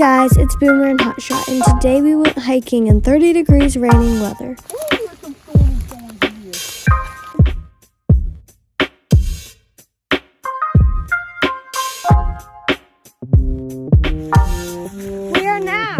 guys, it's Boomer and Hotshot, and today we went hiking in 30 degrees raining weather. We are now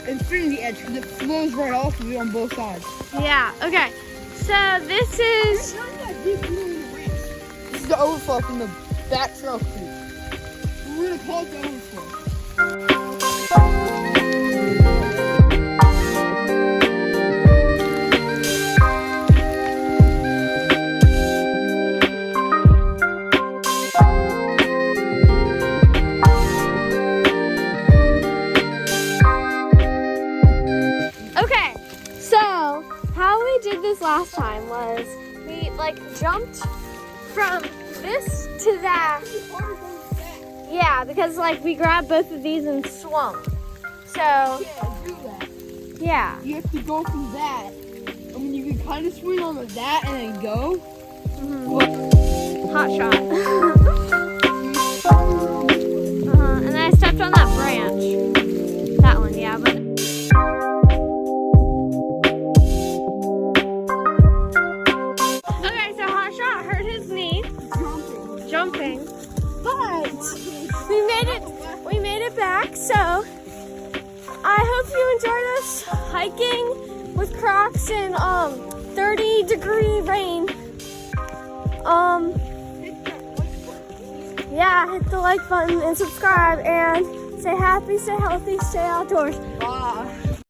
infinity edge because it flows right off of you on both sides. Yeah, okay. So this is the overflow from the back trail creek. We're gonna call it the overflow. how we did this last time was we jumped from this to that. Yeah, because we grabbed both of these and swung. So yeah, do that. Yeah. You have to go from that. I mean, you can kind of swing on with that and then go. Hot shot. And then I stepped on that branch. That one, yeah, but. Jumping, but we made it back, so I hope you enjoyed us hiking with Crocs in 30-degree rain. Yeah, hit the like button and subscribe and stay happy, stay healthy, stay outdoors. Bye.